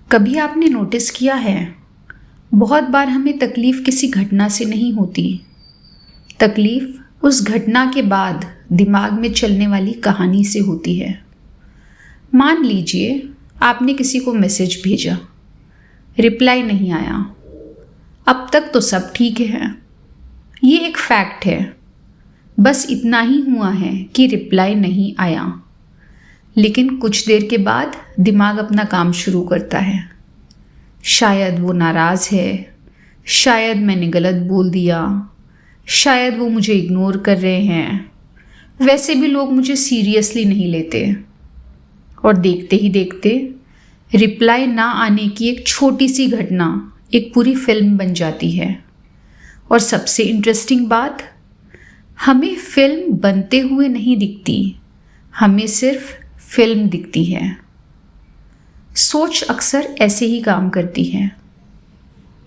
कभी आपने नोटिस किया है, बहुत बार हमें तकलीफ़ किसी घटना से नहीं होती। तकलीफ़ उस घटना के बाद दिमाग में चलने वाली कहानी से होती है। मान लीजिए आपने किसी को मैसेज भेजा, रिप्लाई नहीं आया। अब तक तो सब ठीक है, ये एक फैक्ट है। बस इतना ही हुआ है कि रिप्लाई नहीं आया। लेकिन कुछ देर के बाद दिमाग अपना काम शुरू करता है। शायद वो नाराज़ है, शायद मैंने गलत बोल दिया, शायद वो मुझे इग्नोर कर रहे हैं, वैसे भी लोग मुझे सीरियसली नहीं लेते। और देखते ही देखते रिप्लाई ना आने की एक छोटी सी घटना एक पूरी फिल्म बन जाती है। और सबसे इंटरेस्टिंग बात, हमें फिल्म बनते हुए नहीं दिखती, हमें सिर्फ फिल्म दिखती है। सोच अक्सर ऐसे ही काम करती है।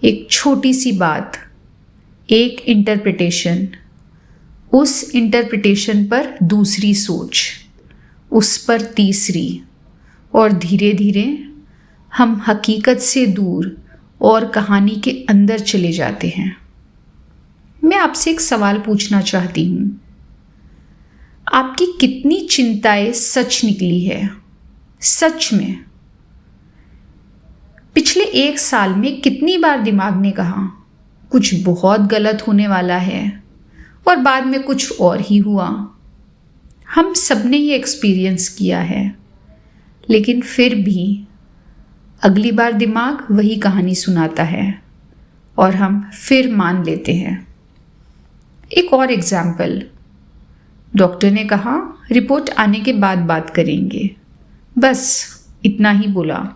एक छोटी सी बात, एक इंटरप्रिटेशन, उस इंटरप्रिटेशन पर दूसरी सोच, उस पर तीसरी, और धीरे धीरे हम हकीकत से दूर और कहानी के अंदर चले जाते हैं। मैं आपसे एक सवाल पूछना चाहती हूँ, आपकी कितनी चिंताएं सच निकली है? सच में पिछले 1 साल में कितनी बार दिमाग ने कहा कुछ बहुत गलत होने वाला है, और बाद में कुछ और ही हुआ। हम सबने ये एक्सपीरियंस किया है। लेकिन फिर भी अगली बार दिमाग वही कहानी सुनाता है और हम फिर मान लेते हैं। एक और एग्जाम्पल, डॉक्टर ने कहा रिपोर्ट आने के बाद बात करेंगे, बस इतना ही बोला।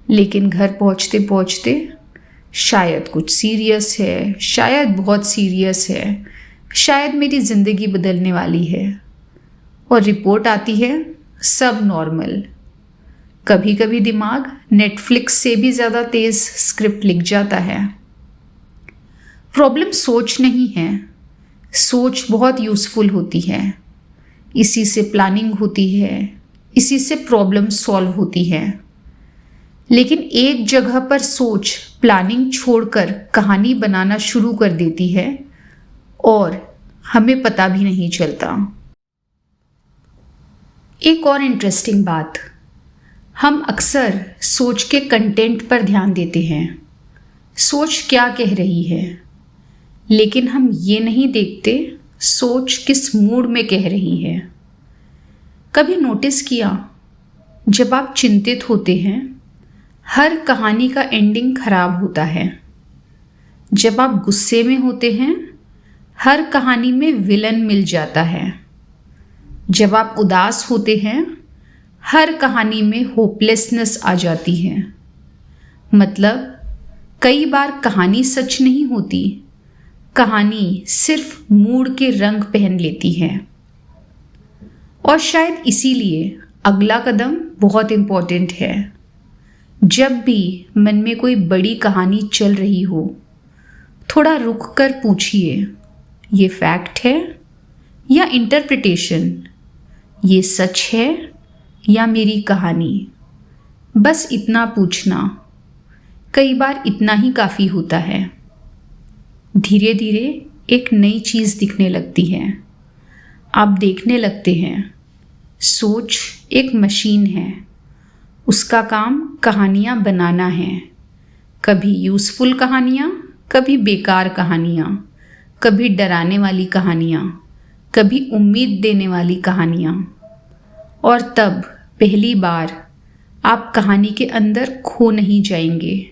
लेकिन घर पहुंचते पहुंचते शायद कुछ सीरियस है, शायद बहुत सीरियस है, शायद मेरी ज़िंदगी बदलने वाली है। और रिपोर्ट आती है सब नॉर्मल। कभी कभी दिमाग नेटफ्लिक्स से भी ज़्यादा तेज़ स्क्रिप्ट लिख जाता है। प्रॉब्लम सोच नहीं है, सोच बहुत यूज़फुल होती है। इसी से प्लानिंग होती है, इसी से प्रॉब्लम सॉल्व होती है। लेकिन एक जगह पर सोच प्लानिंग छोड़कर कहानी बनाना शुरू कर देती है और हमें पता भी नहीं चलता। एक और इंटरेस्टिंग बात, हम अक्सर सोच के कंटेंट पर ध्यान देते हैं, सोच क्या कह रही है, लेकिन हम ये नहीं देखते सोच किस मूड में कह रही है। कभी नोटिस किया, जब आप चिंतित होते हैं हर कहानी का एंडिंग खराब होता है। जब आप गुस्से में होते हैं हर कहानी में विलन मिल जाता है। जब आप उदास होते हैं हर कहानी में होपलेसनेस आ जाती है। मतलब कई बार कहानी सच नहीं होती, कहानी सिर्फ मूड के रंग पहन लेती है। और शायद इसीलिए अगला कदम बहुत इम्पोर्टेंट है। जब भी मन में कोई बड़ी कहानी चल रही हो, थोड़ा रुक कर पूछिए, ये फैक्ट है या इंटरप्रिटेशन? ये सच है या मेरी कहानी? बस इतना पूछना, कई बार इतना ही काफ़ी होता है। धीरे धीरे एक नई चीज़ दिखने लगती है। आप देखने लगते हैं सोच एक मशीन है, उसका काम कहानियाँ बनाना है। कभी यूज़फुल कहानियाँ, कभी बेकार कहानियाँ, कभी डराने वाली कहानियाँ, कभी उम्मीद देने वाली कहानियाँ। और तब पहली बार आप कहानी के अंदर खो नहीं जाएंगे,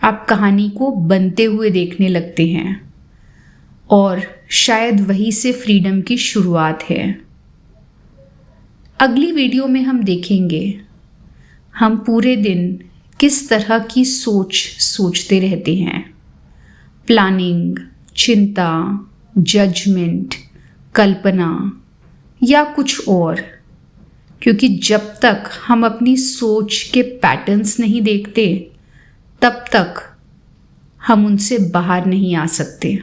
आप कहानी को बनते हुए देखने लगते हैं। और शायद वही से फ्रीडम की शुरुआत है। अगली वीडियो में हम देखेंगे हम पूरे दिन किस तरह की सोच सोचते रहते हैं। प्लानिंग, चिंता, जजमेंट, कल्पना या कुछ और। क्योंकि जब तक हम अपनी सोच के पैटर्न्स नहीं देखते, तब तक हम उनसे बाहर नहीं आ सकते।